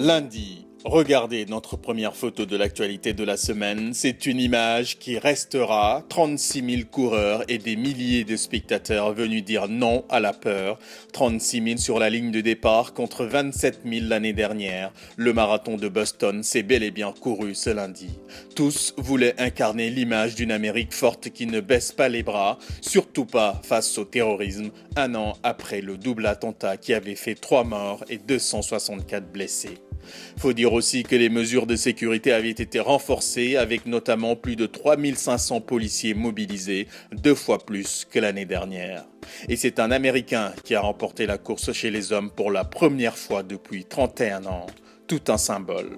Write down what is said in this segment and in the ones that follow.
Lundi, regardez notre première photo de l'actualité de la semaine. C'est une image qui restera. 36 000 coureurs et des milliers de spectateurs venus dire non à la peur. 36 000 sur la ligne de départ contre 27 000 l'année dernière. Le marathon de Boston s'est bel et bien couru ce lundi. Tous voulaient incarner l'image d'une Amérique forte qui ne baisse pas les bras, surtout pas face au terrorisme, un an après le double attentat qui avait fait 3 morts et 264 blessés. Faut dire aussi que les mesures de sécurité avaient été renforcées avec notamment plus de 3500 policiers mobilisés, 2 fois plus que l'année dernière. Et c'est un Américain qui a remporté la course chez les hommes pour la première fois depuis 31 ans. Tout un symbole.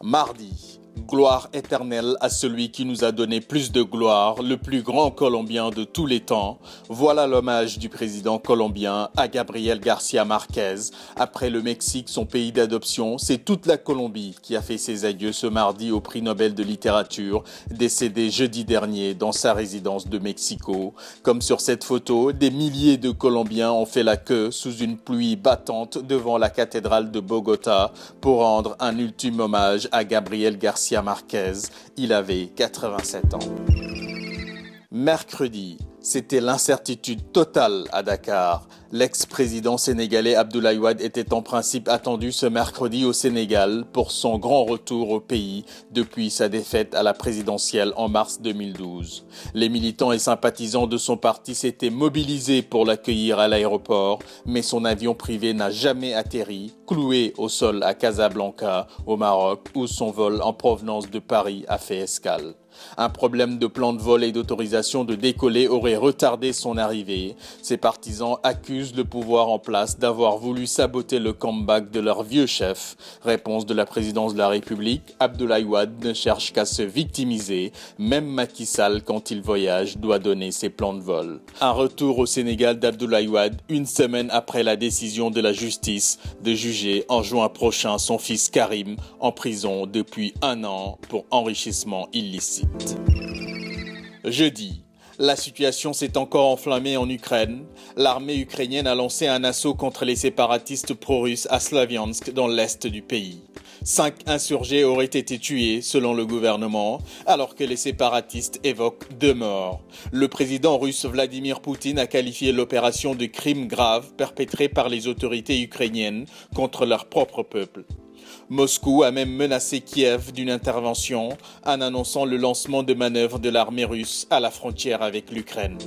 Mardi, gloire éternelle à celui qui nous a donné plus de gloire, le plus grand Colombien de tous les temps. Voilà l'hommage du président colombien à Gabriel García Márquez. Après le Mexique, son pays d'adoption, c'est toute la Colombie qui a fait ses adieux ce mardi au prix Nobel de littérature, décédé jeudi dernier dans sa résidence de Mexico. Comme sur cette photo, des milliers de Colombiens ont fait la queue sous une pluie battante devant la cathédrale de Bogota pour rendre un ultime hommage à Gabriel García Márquez. Il avait 87 ans. Mercredi, c'était l'incertitude totale à Dakar. L'ex-président sénégalais Abdoulaye Wade était en principe attendu ce mercredi au Sénégal pour son grand retour au pays depuis sa défaite à la présidentielle en mars 2012. Les militants et sympathisants de son parti s'étaient mobilisés pour l'accueillir à l'aéroport, mais son avion privé n'a jamais atterri, cloué au sol à Casablanca, au Maroc, où son vol en provenance de Paris a fait escale. Un problème de plan de vol et d'autorisation de décoller aurait retardé son arrivée. Ses partisans accusent le pouvoir en place d'avoir voulu saboter le comeback de leur vieux chef. Réponse de la présidence de la République, Abdoulaye Wade ne cherche qu'à se victimiser. Même Macky Sall, quand il voyage, doit donner ses plans de vol. Un retour au Sénégal d'Abdoulaye Wade, une semaine après la décision de la justice de juger en juin prochain son fils Karim en prison depuis 1 an pour enrichissement illicite. Jeudi, la situation s'est encore enflammée en Ukraine. L'armée ukrainienne a lancé un assaut contre les séparatistes pro-russes à Slaviansk dans l'est du pays. 5 insurgés auraient été tués selon le gouvernement, alors que les séparatistes évoquent 2 morts. Le président russe Vladimir Poutine a qualifié l'opération de crime grave perpétrée par les autorités ukrainiennes contre leur propre peuple. Moscou a même menacé Kiev d'une intervention en annonçant le lancement de manœuvres de l'armée russe à la frontière avec l'Ukraine.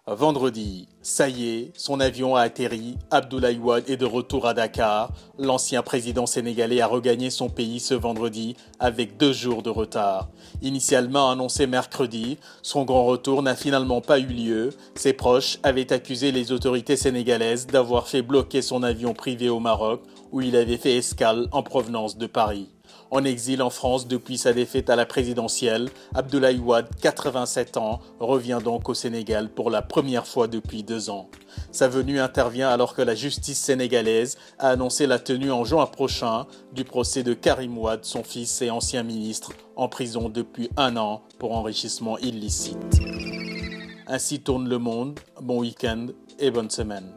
Vendredi, ça y est, son avion a atterri, Abdoulaye Wade est de retour à Dakar. L'ancien président sénégalais a regagné son pays ce vendredi avec 2 jours de retard. Initialement annoncé mercredi, son grand retour n'a finalement pas eu lieu. Ses proches avaient accusé les autorités sénégalaises d'avoir fait bloquer son avion privé au Maroc, où il avait fait escale en provenance de Paris. En exil en France depuis sa défaite à la présidentielle, Abdoulaye Wade, 87 ans, revient donc au Sénégal pour la première fois depuis 2 ans. Sa venue intervient alors que la justice sénégalaise a annoncé la tenue en juin prochain du procès de Karim Wade, son fils et ancien ministre, en prison depuis 1 an pour enrichissement illicite. Ainsi tourne le monde. Bon week-end et bonne semaine.